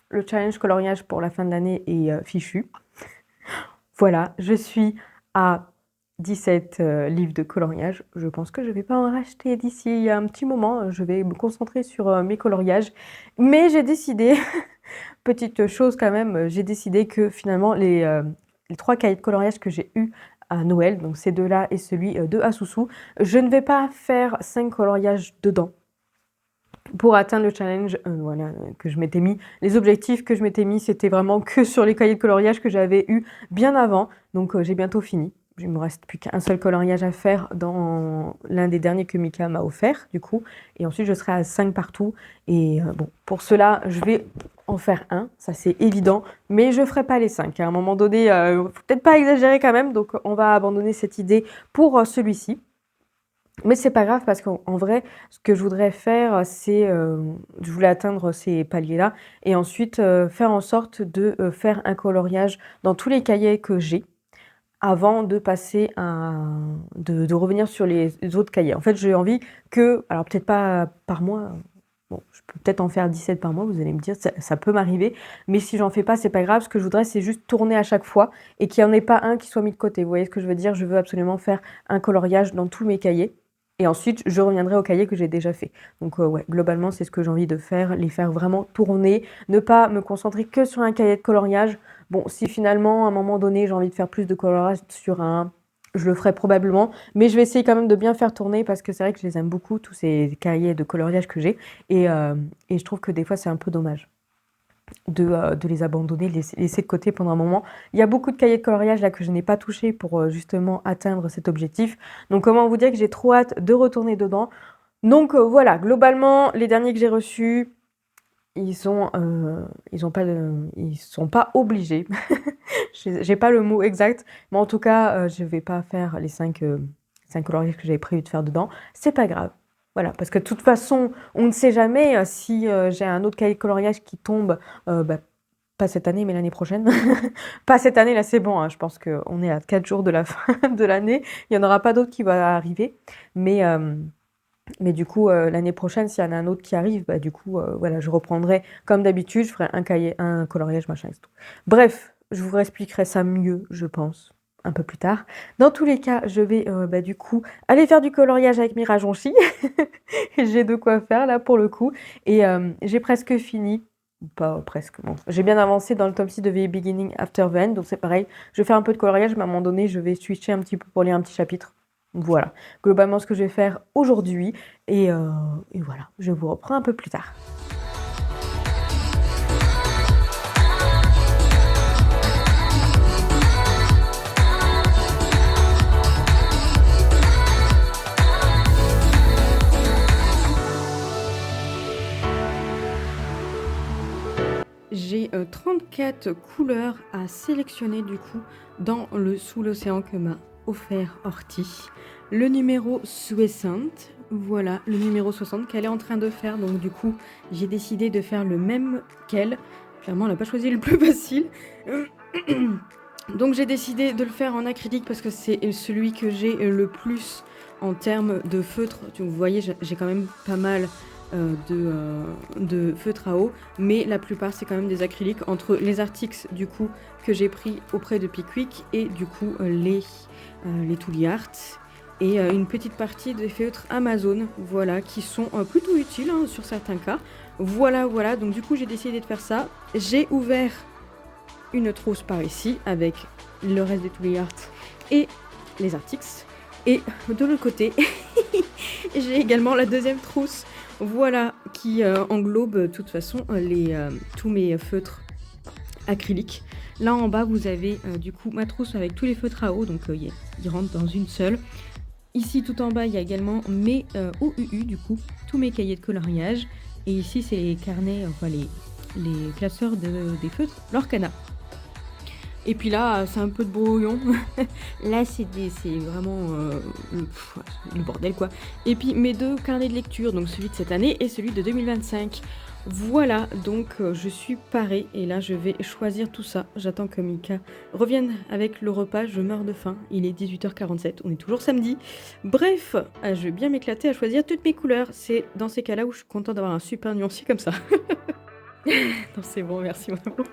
Speaker 1: le challenge coloriage pour la fin de l'année est fichu. Voilà, je suis à 17 livres de coloriage. Je pense que je ne vais pas en racheter d'ici un petit moment. Je vais me concentrer sur mes coloriages. Mais j'ai décidé, petite chose quand même, j'ai décidé que finalement les 3 cahiers de coloriage que j'ai eus à Noël, donc ces deux-là et celui de Asusu, je ne vais pas faire 5 coloriages dedans. Pour atteindre le challenge que je m'étais mis. Les objectifs que je m'étais mis, c'était vraiment que sur les cahiers de coloriage que j'avais eu bien avant. Donc j'ai bientôt fini. Il me reste plus qu'un seul coloriage à faire dans l'un des derniers que Mika m'a offert, du coup. Et ensuite, je serai à 5 partout. Et pour cela, je vais en faire un, ça c'est évident. Mais je ne ferai pas les 5. À un moment donné, faut peut-être pas exagérer quand même. Donc on va abandonner cette idée pour celui-ci. Mais c'est pas grave parce qu'en vrai, ce que je voudrais faire, c'est, je voulais atteindre ces paliers-là et ensuite faire en sorte de faire un coloriage dans tous les cahiers que j'ai avant de passer de revenir sur les autres cahiers. En fait, j'ai envie que, alors peut-être pas par mois, Bon, je peux peut-être en faire 17 par mois, vous allez me dire, ça peut m'arriver. Mais si j'en fais pas, c'est pas grave. Ce que je voudrais, c'est juste tourner à chaque fois et qu'il n'y en ait pas un qui soit mis de côté. Vous voyez ce que je veux dire? Je veux absolument faire un coloriage dans tous mes cahiers. Et ensuite, je reviendrai au cahier que j'ai déjà fait. Donc ouais, globalement, c'est ce que j'ai envie de faire, les faire vraiment tourner, ne pas me concentrer que sur un cahier de coloriage. Bon, si finalement, à un moment donné, j'ai envie de faire plus de coloriage sur un... Je le ferai probablement, mais je vais essayer quand même de bien faire tourner parce que c'est vrai que je les aime beaucoup, tous ces cahiers de coloriage que j'ai. Et je trouve que des fois, c'est un peu dommage de les abandonner, de les laisser de côté pendant un moment. Il y a beaucoup de cahiers de coloriage là que je n'ai pas touché pour justement atteindre cet objectif. Donc comment vous dire que j'ai trop hâte de retourner dedans. Donc voilà, globalement, les derniers que j'ai reçus, ils sont pas obligés. J'ai pas le mot exact, mais en tout cas, je vais pas faire les 5 coloriages que j'avais prévu de faire dedans. C'est pas grave. Voilà, parce que de toute façon, on ne sait jamais si j'ai un autre cahier de coloriage qui tombe, bah, pas cette année, mais l'année prochaine. Pas cette année, là c'est bon, hein, je pense qu'on est à 4 jours de la fin de l'année. Il n'y en aura pas d'autre qui va arriver. Mais du coup, l'année prochaine, s'il y en a un autre qui arrive, bah, du coup, voilà, je reprendrai comme d'habitude, je ferai un cahier, un coloriage, machin et tout. Bref, je vous réexpliquerai ça mieux, je pense, un peu plus tard. Dans tous les cas, je vais bah, du coup aller faire du coloriage avec Mirage Onchi. J'ai de quoi faire là pour le coup. Et j'ai presque fini. Pas presque, bon. J'ai bien avancé dans le tome 6 de The Beginning After the End, donc c'est pareil. Je fais un peu de coloriage, mais à un moment donné, je vais switcher un petit peu pour lire un petit chapitre. Voilà, globalement ce que je vais faire aujourd'hui. Et voilà, je vous reprends un peu plus tard. J'ai 34 couleurs à sélectionner du coup dans le Sous l'océan que m'a offert Horty. Le numéro 60, voilà, le numéro 60 qu'elle est en train de faire. Donc du coup, j'ai décidé de faire le même qu'elle. Clairement, elle n'a pas choisi le plus facile. Donc j'ai décidé de le faire en acrylique parce que c'est celui que j'ai le plus en termes de feutre. Vous voyez, j'ai quand même pas mal de feutres à eau, mais la plupart c'est quand même des acryliques entre les Arctics du coup que j'ai pris auprès de Pickwick et du coup les Tooly Art et une petite partie des feutres Amazon, voilà, qui sont plutôt utiles hein, sur certains cas. Voilà, donc du coup j'ai décidé de faire ça. J'ai ouvert une trousse par ici avec le reste des Tooly Art et les Arctics. Et de l'autre côté, j'ai également la deuxième trousse, voilà, qui englobe de toute façon tous mes feutres acryliques. Là en bas, vous avez du coup ma trousse avec tous les feutres à eau, donc ils rentrent dans une seule. Ici tout en bas, il y a également mes OUU, du coup, tous mes cahiers de coloriage. Et ici, c'est les carnets, enfin les classeurs des feutres Lorcana. Et puis là, c'est un peu de brouillon. Là, c'est vraiment le bordel, quoi. Et puis, mes deux carnets de lecture, donc celui de cette année et celui de 2025. Voilà, donc je suis parée. Et là, je vais choisir tout ça. J'attends que Mika revienne avec le repas. Je meurs de faim. Il est 18h47. On est toujours samedi. Bref, je vais bien m'éclater à choisir toutes mes couleurs. C'est dans ces cas-là où je suis contente d'avoir un super nuancier comme ça. Non, c'est bon, merci, mon amour.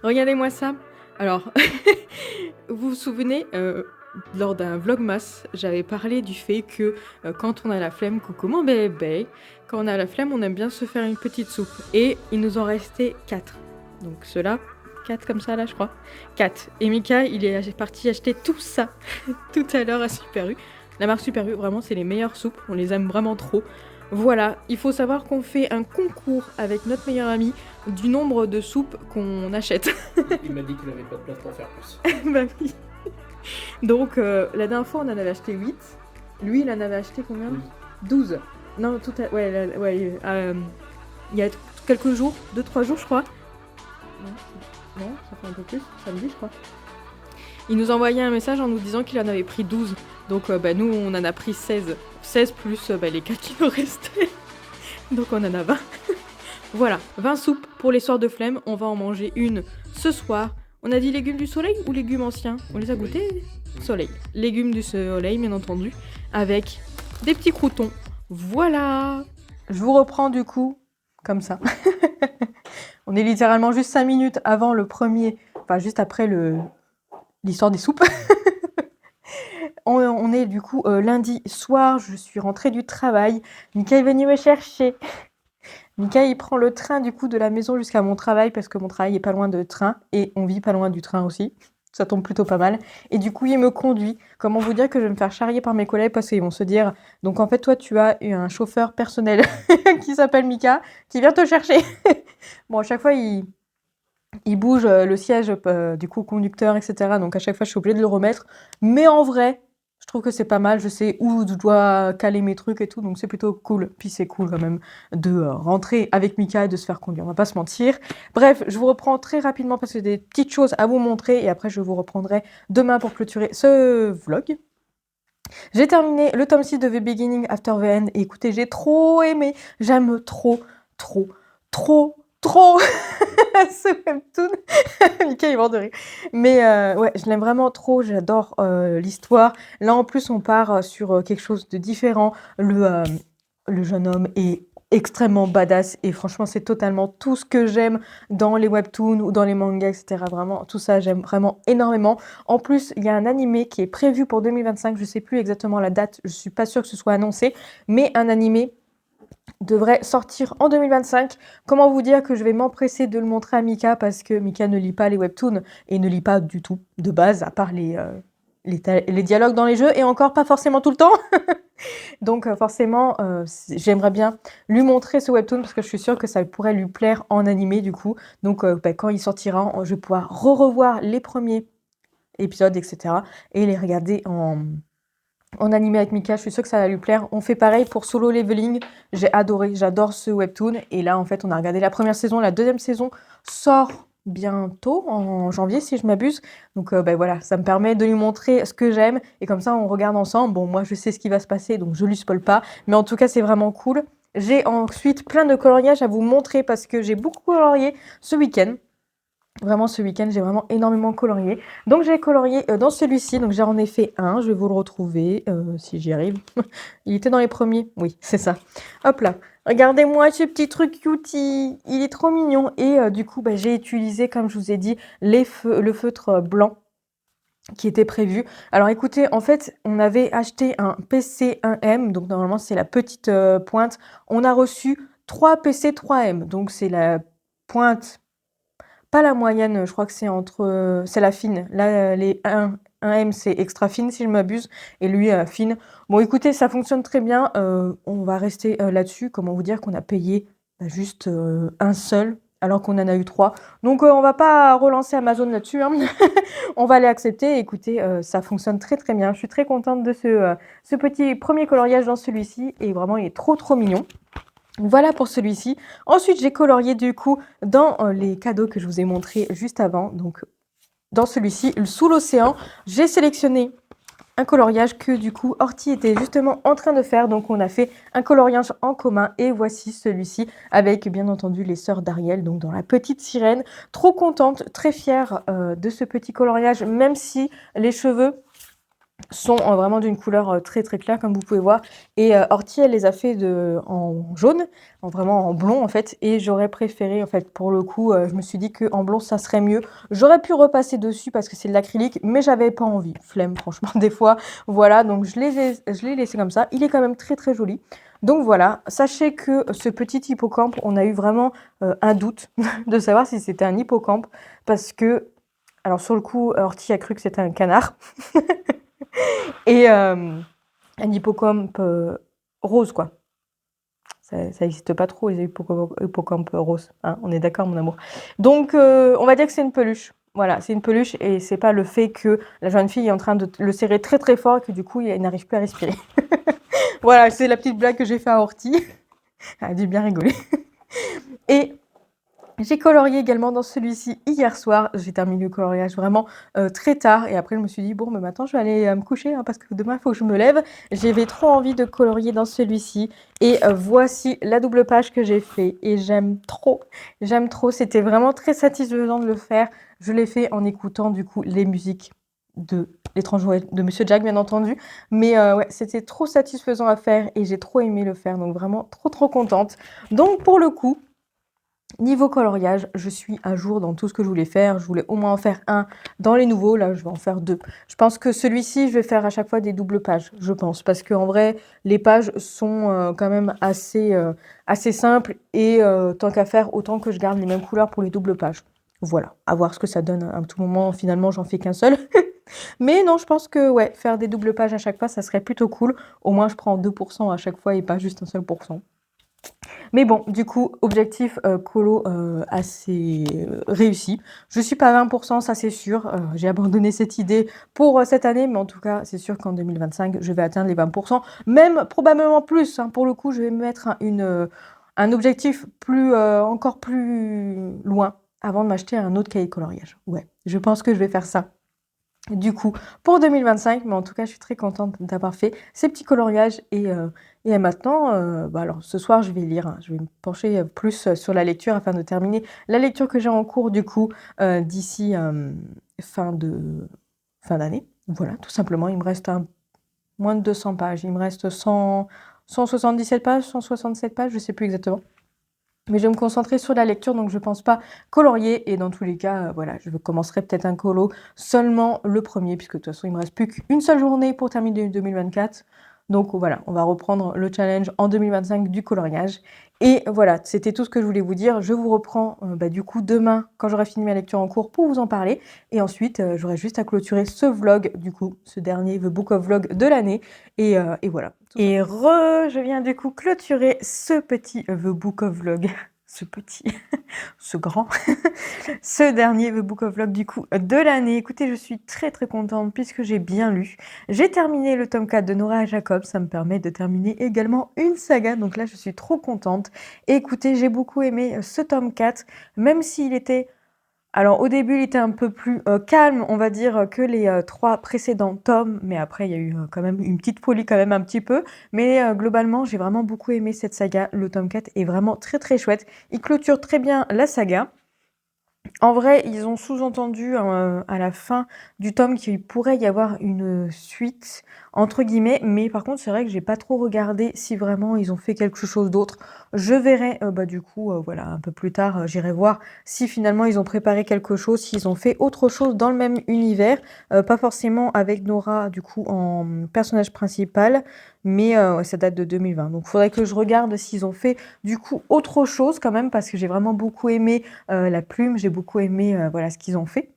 Speaker 1: Regardez-moi ça. Alors, vous vous souvenez, lors d'un vlogmas, j'avais parlé du fait que quand on a la flemme, coucou mon bébé, quand on a la flemme, on aime bien se faire une petite soupe. Et il nous en restait 4. Donc ceux-là, 4 comme ça là, je crois. 4. Et Mika, il est parti acheter tout ça tout à l'heure à Super U. La marque Super U, vraiment, c'est les meilleures soupes. On les aime vraiment trop. Voilà, il faut savoir qu'on fait un concours avec notre meilleur ami du nombre de soupes qu'on achète.
Speaker 2: Il m'a dit qu'il n'avait pas de place pour faire plus.
Speaker 1: Bah oui. Donc, la dernière fois, on en avait acheté 8. Lui, il en avait acheté combien ? 12. Non, tout à... Ouais, il y a quelques jours, 2-3 jours, je crois. Non, ça fait un peu plus, samedi, je crois. Il nous envoyait un message en nous disant qu'il en avait pris 12. Donc, nous, on en a pris 16. 16 plus les 4 qui nous restaient. Donc, on en a 20. Voilà, 20 soupes pour les soirs de flemme. On va en manger une ce soir. On a dit légumes du soleil ou légumes anciens ? On les a goûtés ? Soleil. Légumes du soleil, bien entendu, avec des petits croûtons. Voilà. Je vous reprends du coup comme ça. On est littéralement juste 5 minutes avant le premier, enfin juste après l'histoire des soupes. On est du coup lundi soir, je suis rentrée du travail. Mika est venu me chercher. Mika, il prend le train du coup de la maison jusqu'à mon travail parce que mon travail est pas loin de train et on vit pas loin du train aussi. Ça tombe plutôt pas mal. Et du coup, il me conduit. Comment vous dire que je vais me faire charrier par mes collègues parce qu'ils vont se dire donc en fait, toi, tu as eu un chauffeur personnel qui s'appelle Mika qui vient te chercher. Bon, à chaque fois, il bouge le siège du coup conducteur, etc. Donc à chaque fois, je suis obligée de le remettre. Mais en vrai, je trouve que c'est pas mal. Je sais où je dois caler mes trucs et tout. Donc c'est plutôt cool. Puis c'est cool quand même de rentrer avec Mika et de se faire conduire. On va pas se mentir. Bref, je vous reprends très rapidement parce que j'ai des petites choses à vous montrer. Et après, je vous reprendrai demain pour clôturer ce vlog. J'ai terminé le tome 6 de The Beginning After the End. Et écoutez, j'ai trop aimé. J'aime trop ce webtoon. Mika, il va de rire. Mais ouais, je l'aime vraiment trop. J'adore l'histoire. Là, en plus, on part sur quelque chose de différent. Le jeune homme est extrêmement badass et franchement, c'est totalement tout ce que j'aime dans les webtoons ou dans les mangas, etc. Vraiment, tout ça, j'aime vraiment énormément. En plus, il y a un animé qui est prévu pour 2025. Je sais plus exactement la date. Je suis pas sûre que ce soit annoncé, mais un animé devrait sortir en 2025. Comment vous dire que je vais m'empresser de le montrer à Mika parce que Mika ne lit pas les webtoons et ne lit pas du tout de base, à part les dialogues dans les jeux et encore pas forcément tout le temps. Donc forcément, j'aimerais bien lui montrer ce webtoon parce que je suis sûre que ça pourrait lui plaire en animé du coup. Donc quand il sortira, je vais pouvoir revoir les premiers épisodes, etc. et les regarder en animé avec Mika, je suis sûre que ça va lui plaire. On fait pareil pour Solo Leveling, j'ai adoré, j'adore ce webtoon. Et là, en fait, on a regardé la première saison, la deuxième saison sort bientôt, en janvier si je m'abuse. Donc ben voilà, ça me permet de lui montrer ce que j'aime. Et comme ça, on regarde ensemble. Bon, moi, je sais ce qui va se passer, donc je lui spoil pas. Mais en tout cas, c'est vraiment cool. J'ai ensuite plein de coloriages à vous montrer parce que j'ai beaucoup colorié ce week-end. Vraiment, ce week-end, j'ai vraiment énormément colorié. Donc, j'ai colorié dans celui-ci. Donc, j'en ai fait un. Je vais vous le retrouver si j'y arrive. Il était dans les premiers. Oui, c'est ça. Hop là. Regardez-moi ce petit truc cutie. Il est trop mignon. Et du coup, bah, j'ai utilisé, comme je vous ai dit, le feutre blanc qui était prévu. Alors, écoutez, en fait, on avait acheté un PC 1M. Donc, normalement, c'est la petite pointe. On a reçu 3 PC 3M. Donc, c'est la pointe... Pas la moyenne, je crois que c'est la fine. Là, les 1M, c'est extra fine si je m'abuse, et lui, fine. Bon, écoutez, ça fonctionne très bien. On va rester là-dessus. Comment vous dire qu'on a payé juste un seul, alors qu'on en a eu 3. Donc, on va pas relancer Amazon là-dessus, hein. On va les accepter. Écoutez, ça fonctionne très très bien. Je suis très contente de ce petit premier coloriage dans celui-ci, et vraiment, il est trop mignon. Voilà pour celui-ci. Ensuite, j'ai colorié du coup dans les cadeaux que je vous ai montrés juste avant. Donc, dans celui-ci, sous l'océan, j'ai sélectionné un coloriage que du coup Horty était justement en train de faire. Donc, on a fait un coloriage en commun et voici celui-ci avec bien entendu les sœurs d'Ariel, donc dans la petite sirène. Trop contente, très fière de ce petit coloriage, même si les cheveux sont vraiment d'une couleur très claire comme vous pouvez voir, et Horty elle les a fait en jaune, vraiment en blond en fait, et j'aurais préféré en fait pour le coup, je me suis dit que en blond ça serait mieux. J'aurais pu repasser dessus parce que c'est de l'acrylique, mais j'avais pas envie, flemme franchement des fois, voilà, donc je l'ai laissé comme ça. Il est quand même très joli. Donc voilà, sachez que ce petit hippocampe, on a eu vraiment un doute de savoir si c'était un hippocampe, parce que, alors sur le coup, Horty a cru que c'était un canard. Et un hippocampe rose, quoi. Ça n'existe pas trop, les hippocampes roses. Hein, on est d'accord, mon amour. Donc, on va dire que c'est une peluche. Voilà, c'est une peluche et c'est pas le fait que la jeune fille est en train de le serrer très fort et que du coup, il n'arrive plus à respirer. Voilà, c'est la petite blague que j'ai fait à Horty. Elle a dû bien rigoler. Et j'ai colorié également dans celui-ci hier soir. J'ai terminé le coloriage vraiment très tard. Et après, je me suis dit, bon, mais maintenant, je vais aller me coucher parce que demain, il faut que je me lève. J'avais trop envie de colorier dans celui-ci. Et voici la double page que j'ai fait. Et j'aime trop. J'aime trop. C'était vraiment très satisfaisant de le faire. Je l'ai fait en écoutant, du coup, les musiques de l'étrange Noël de Monsieur Jack, bien entendu. Mais ouais, c'était trop satisfaisant à faire et j'ai trop aimé le faire. Donc, vraiment trop contente. Donc, pour le coup, Niveau coloriage, je suis à jour dans tout ce que je voulais faire. Je voulais au moins en faire un dans les nouveaux. Là, je vais en faire deux. Je pense que celui-ci, je vais faire à chaque fois des doubles pages, je pense. Parce qu'en vrai, les pages sont quand même assez simples. Et tant qu'à faire, autant que je garde les mêmes couleurs pour les doubles pages. Voilà, à voir ce que ça donne. À tout moment, finalement, j'en fais qu'un seul. Mais non, je pense que ouais, faire des doubles pages à chaque fois, ça serait plutôt cool. Au moins, je prends 2% à chaque fois et pas juste un seul pourcent. Mais bon, du coup, objectif colo assez réussi. Je suis pas à 20%, ça c'est sûr. J'ai abandonné cette idée pour cette année, mais en tout cas, c'est sûr qu'en 2025, je vais atteindre les 20%. Même probablement plus. Hein. Pour le coup, je vais mettre un objectif encore plus loin avant de m'acheter un autre cahier de coloriage. Ouais, je pense que je vais faire ça. Du coup, pour 2025, mais en tout cas, je suis très contente d'avoir fait ces petits coloriages et maintenant, alors ce soir, je vais lire, hein. Je vais me pencher plus sur la lecture afin de terminer la lecture que j'ai en cours du coup d'ici fin d'année. Voilà, tout simplement, il me reste moins de 200 pages. Il me reste 177 pages, 167 pages, je sais plus exactement. Mais je vais me concentrer sur la lecture, donc je ne pense pas colorier. Et dans tous les cas, voilà, je commencerai peut-être un colo seulement le premier, puisque de toute façon, il me reste plus qu'une seule journée pour terminer 2024. Donc voilà, on va reprendre le challenge en 2025 du coloriage. Et voilà, c'était tout ce que je voulais vous dire. Je vous reprends du coup demain, quand j'aurai fini ma lecture en cours, pour vous en parler. Et ensuite, j'aurai juste à clôturer ce vlog, du coup, ce dernier The Book of Vlog de l'année. Et voilà. Et je viens du coup clôturer ce petit The Book of Vlog. Ce petit, ce grand, ce dernier The Book of Vlog du coup de l'année. Écoutez, je suis très très contente puisque j'ai bien lu. J'ai terminé le tome 4 de Nora Jacobs, ça me permet de terminer également une saga, donc là je suis trop contente. Et écoutez, j'ai beaucoup aimé ce tome 4, même s'il était... Alors au début, il était un peu plus calme, on va dire, que les 3 précédents tomes, mais après il y a eu quand même une petite folie quand même un petit peu. Mais globalement, j'ai vraiment beaucoup aimé cette saga. Le tome 4 est vraiment très très chouette. Il clôture très bien la saga. En vrai, ils ont sous-entendu à la fin du tome qu'il pourrait y avoir une suite, entre guillemets, mais par contre, c'est vrai que j'ai pas trop regardé si vraiment ils ont fait quelque chose d'autre. Je verrai, du coup, voilà, un peu plus tard, j'irai voir si finalement ils ont préparé quelque chose, s'ils ont fait autre chose dans le même univers, pas forcément avec Nora, du coup, en personnage principal, mais ça date de 2020. Donc, il faudrait que je regarde s'ils ont fait, du coup, autre chose quand même, parce que j'ai vraiment beaucoup aimé la plume, j'ai beaucoup aimé voilà ce qu'ils ont fait.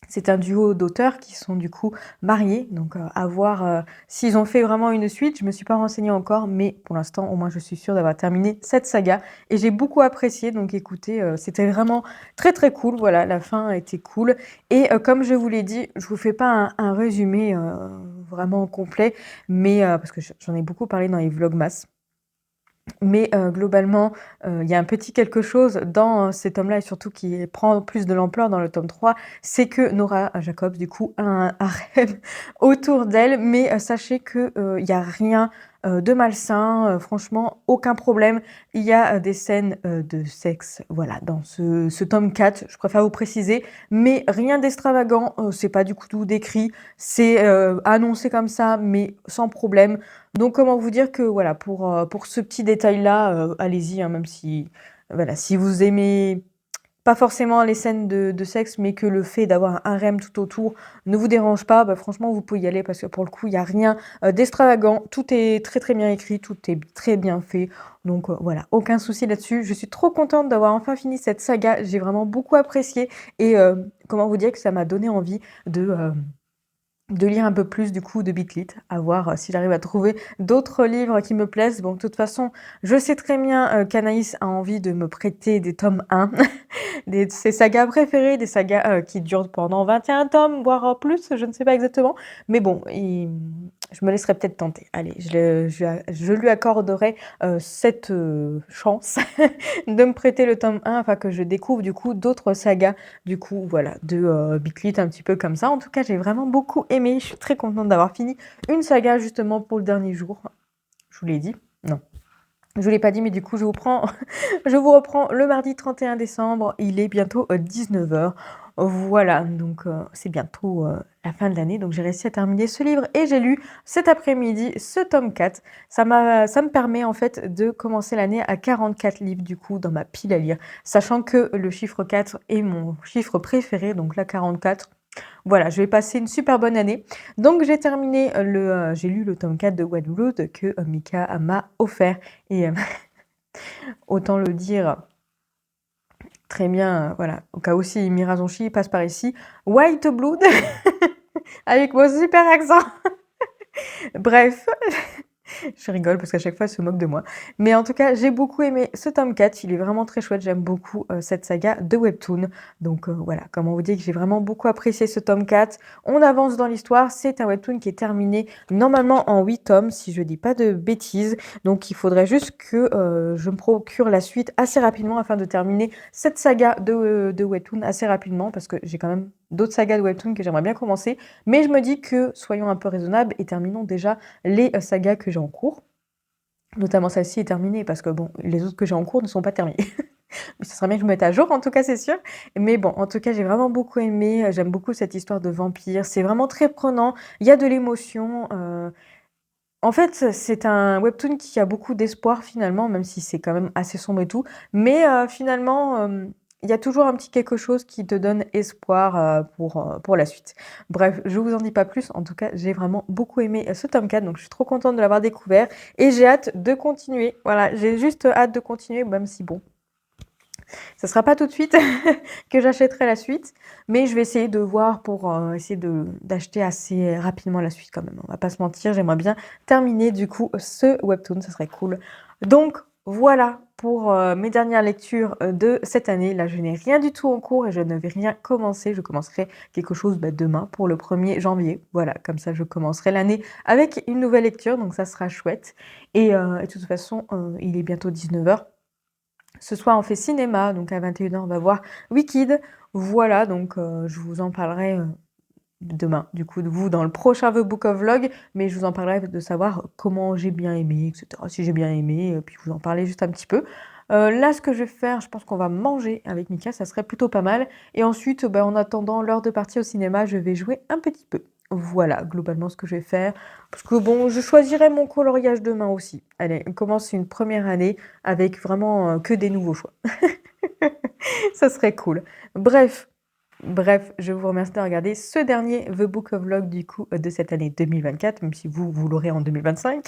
Speaker 1: C'est un duo d'auteurs qui sont du coup mariés, donc à voir s'ils ont fait vraiment une suite. Je me suis pas renseignée encore, mais pour l'instant, au moins, je suis sûre d'avoir terminé cette saga et j'ai beaucoup apprécié. Donc, écoutez, c'était vraiment très très cool. Voilà, la fin a été cool et comme je vous l'ai dit, je vous fais pas un résumé vraiment complet, mais parce que j'en ai beaucoup parlé dans les vlogmas. Mais globalement, il y a un petit quelque chose dans cet tome-là et surtout qui prend plus de l'ampleur dans le tome 3, c'est que Nora Jacobs, du coup, a un harem autour d'elle, mais sachez que il y a rien de malsain, franchement, aucun problème. Il y a des scènes de sexe, voilà, dans ce tome 4, je préfère vous préciser, mais rien d'extravagant, c'est pas du coup tout décrit, c'est annoncé comme ça, mais sans problème. Donc comment vous dire que voilà, pour ce petit détail-là, allez-y, hein, même si, voilà, si vous aimez pas forcément les scènes de sexe, mais que le fait d'avoir un harem tout autour ne vous dérange pas, bah, franchement, vous pouvez y aller parce que pour le coup, il y a rien d'extravagant. Tout est très très bien écrit, tout est très bien fait. Donc voilà, aucun souci là-dessus. Je suis trop contente d'avoir enfin fini cette saga. J'ai vraiment beaucoup apprécié et comment vous dire que ça m'a donné envie de lire un peu plus du coup de Bitlit, à voir si j'arrive à trouver d'autres livres qui me plaisent. Bon, de toute façon, je sais très bien qu'Anaïs a envie de me prêter des tomes 1, ses sagas préférées, des sagas qui durent pendant 21 tomes, voire plus, je ne sais pas exactement. Mais bon, je me laisserai peut-être tenter. Allez, je lui accorderai cette chance de me prêter le tome 1 afin que je découvre du coup d'autres sagas, du coup, voilà, de Bitlit un petit peu comme ça. En tout cas, j'ai vraiment beaucoup aimé. Je suis très contente d'avoir fini une saga justement pour le dernier jour. Je vous l'ai dit? Non. Je vous l'ai pas dit, mais du coup, je vous reprends le mardi 31 décembre. Il est bientôt 19h. Voilà, donc c'est bientôt la fin de l'année. Donc j'ai réussi à terminer ce livre et j'ai lu cet après-midi ce tome 4. Ça me permet en fait de commencer l'année à 44 livres du coup dans ma pile à lire. Sachant que le chiffre 4 est mon chiffre préféré, donc là 44. Voilà, je vais passer une super bonne année. Donc j'ai lu le tome 4 de Wattpad que Mika m'a offert. Et autant le dire très bien, voilà, au cas où si Mirazonchi passe par ici. White Blood, avec mon super accent. Bref, je rigole parce qu'à chaque fois, elle se moque de moi. Mais en tout cas, j'ai beaucoup aimé ce tome 4. Il est vraiment très chouette. J'aime beaucoup cette saga de Webtoon. Donc voilà, comment vous dire que j'ai vraiment beaucoup apprécié ce tome 4. On avance dans l'histoire. C'est un Webtoon qui est terminé normalement en 8 tomes, si je dis pas de bêtises. Donc il faudrait juste que je me procure la suite assez rapidement afin de terminer cette saga de Webtoon assez rapidement parce que j'ai quand même d'autres sagas de Webtoon que j'aimerais bien commencer. Mais je me dis que soyons un peu raisonnables et terminons déjà les sagas que j'ai en cours. Notamment celle-ci est terminée parce que bon, les autres que j'ai en cours ne sont pas terminées. Mais ce serait bien que je me mette à jour, en tout cas, c'est sûr. Mais bon, en tout cas, j'ai vraiment beaucoup aimé. J'aime beaucoup cette histoire de vampire. C'est vraiment très prenant. Il y a de l'émotion. En fait, c'est un webtoon qui a beaucoup d'espoir finalement, même si c'est quand même assez sombre et tout. Mais finalement, il y a toujours un petit quelque chose qui te donne espoir pour la suite. Bref, je vous en dis pas plus. En tout cas, j'ai vraiment beaucoup aimé ce tome 4, donc je suis trop contente de l'avoir découvert et j'ai hâte de continuer. Voilà, j'ai juste hâte de continuer, même si bon, ça sera pas tout de suite que j'achèterai la suite, mais je vais essayer de voir pour essayer d'acheter assez rapidement la suite quand même. On va pas se mentir, j'aimerais bien terminer du coup ce webtoon, ça serait cool. Donc voilà pour mes dernières lectures de cette année. Là, je n'ai rien du tout en cours et je ne vais rien commencer. Je commencerai quelque chose demain pour le 1er janvier. Voilà, comme ça je commencerai l'année avec une nouvelle lecture, donc ça sera chouette. Et de toute façon, il est bientôt 19h. Ce soir, on fait cinéma, donc à 21h, on va voir Wicked. Voilà, donc je vous en parlerai demain, du coup, de vous dans le prochain The Book of Vlog, mais je vous en parlerai de savoir comment j'ai bien aimé, etc. Si j'ai bien aimé, puis vous en parler juste un petit peu. Là, ce que je vais faire, je pense qu'on va manger avec Mika, ça serait plutôt pas mal. Et ensuite, en attendant l'heure de partir au cinéma, je vais jouer un petit peu. Voilà, globalement, ce que je vais faire. Parce que bon, je choisirai mon coloriage demain aussi. Allez, on commence une première année avec vraiment que des nouveaux choix. Ça serait cool. Bref, je vous remercie de regarder ce dernier The Book of Vlog du coup de cette année 2024, même si vous l'aurez en 2025.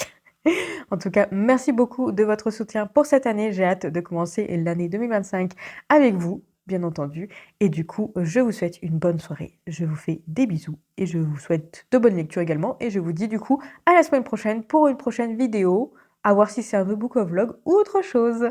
Speaker 1: En tout cas, merci beaucoup de votre soutien pour cette année. J'ai hâte de commencer l'année 2025 avec vous, bien entendu. Et du coup, je vous souhaite une bonne soirée. Je vous fais des bisous et je vous souhaite de bonnes lectures également. Et je vous dis du coup à la semaine prochaine pour une prochaine vidéo. À voir si c'est un The Book of Vlog ou autre chose.